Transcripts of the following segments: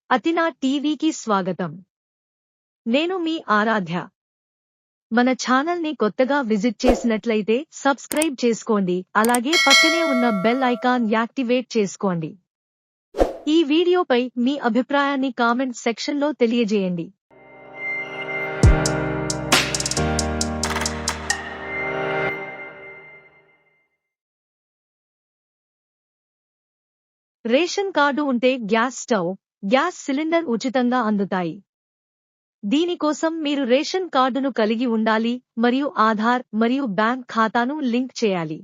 అతినా టీవీకి స్వాగతం. నేను మీ ఆరాధ్య. మన ఛానల్ని కొత్తగా విజిట్ చేసినట్లయితే సబ్స్క్రైబ్ చేసుకోండి, అలాగే పక్కనే ఉన్న బెల్ ఐకాన్ యాక్టివేట్ చేసుకోండి. ఈ వీడియోపై మీ అభిప్రాయాన్ని కామెంట్ సెక్షన్లో తెలియజేయండి. రేషన్ కార్డు ఉంటే గ్యాస్ స్టవ్, గ్యాస్ సిలిండర్ ఉచితంగా అందుతాయి. దీనికోసం మీరు రేషన్ కార్డును కలిగి ఉండాలి మరియు ఆధార్ మరియు బ్యాంక్ ఖాతాను లింక్ చేయాలి.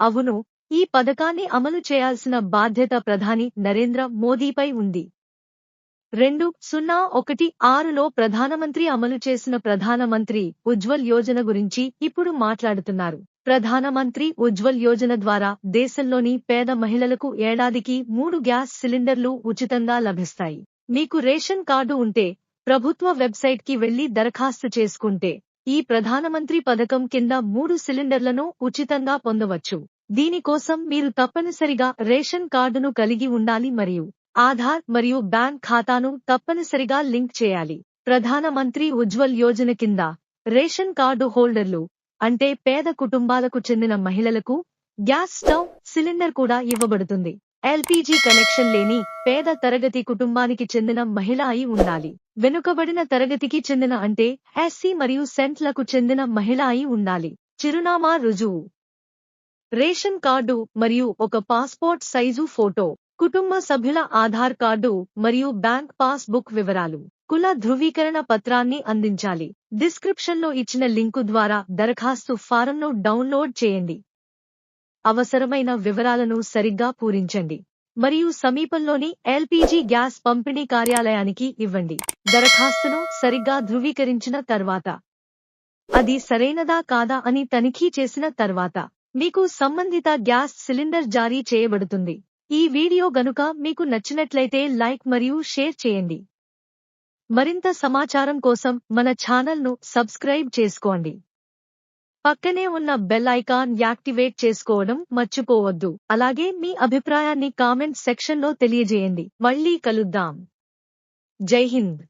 అవును, ఈ పథకాన్ని అమలు చేయాల్సిన బాధ్యత ప్రధాని నరేంద్ర మోదీపై ఉంది. 2016లో ప్రధానమంత్రి అమలు చేసిన ప్రధానమంత్రి ఉజ్వల్ యోజన గురించి ఇప్పుడు మాట్లాడుతున్నారు. ప్రధానమంత్రి ఉజ్వల్ యోజన ద్వారా దేశంలోని పేద మహిళలకు ఏడాదికి 3 గ్యాస్ సిలిండర్లు ఉచితంగా లభిస్తాయి. మీకు రేషన్ కార్డు ఉంటే ప్రభుత్వ వెబ్సైట్కి వెళ్లి దరఖాస్తు చేసుకుంటే ఈ ప్రధానమంత్రి పథకం కింద 3 సిలిండర్లను ఉచితంగా పొందవచ్చు. దీనికోసం మీరు తప్పనిసరిగా రేషన్ కార్డును కలిగి ఉండాలి మరియు ఆధార్ మరియు బ్యాంక్ ఖాతాను తప్పనిసరిగా లింక్ చేయాలి. ప్రధానమంత్రి ఉజ్వల్ యోజన కింద రేషన్ కార్డు హోల్డర్లు అంటే పేద కుటుంబాలకు చెందిన మహిళలకు గ్యాస్ స్టవ్, సిలిండర్ కూడా ఇవ్వబడుతుంది. ఎల్పీజీ కనెక్షన్ లేని పేద తరగతి కుటుంబానికి చెందిన మహిళ అయి ఉండాలి. వెనుకబడిన తరగతికి చెందిన అంటే ఎస్సీ మరియు సెంట్లకు చెందిన మహిళ అయి ఉండాలి. చిరునామా రుజువు, రేషన్ కార్డు మరియు ఒక పాస్పోర్ట్ సైజు ఫోటో, కుటుంబ సభ్యుల ఆధార్ కార్డు మరియు బ్యాంక్ పాస్ బుక్ వివరాలు, కుల ధృవీకరణ పత్రాన్ని అందించాలి. డిస్క్రిప్షన్లో ఇచ్చిన లింకు ద్వారా దరఖాస్తు ఫారంను డౌన్లోడ్ చేయండి. అవసరమైన వివరాలను సరిగ్గా పూరించండి మరియు సమీపంలోని ఎల్పీజీ గ్యాస్ పంపిణీ కార్యాలయానికి ఇవ్వండి. దరఖాస్తును సరిగ్గా ధృవీకరించిన తర్వాత అది సరైనదా కాదా అని తనిఖీ చేసిన తర్వాత మీకు సంబంధిత గ్యాస్ సిలిండర్ జారీ చేయబడుతుంది. ఈ వీడియో గనుక మీకు నచ్చినట్లయితే లైక్ మరియు షేర్ చేయండి. మరింత సమాచారం కోసం మన ఛానల్ను సబ్స్క్రైబ్ చేసుకోండి. పక్కనే ఉన్న బెల్ ఐకాన్ యాక్టివేట్ చేసుకోవడం మర్చిపోవద్దు. అలాగే మీ అభిప్రాయాన్ని కామెంట్ సెక్షన్లో తెలియజేయండి. మళ్ళీ కలుద్దాం. జై హింద్.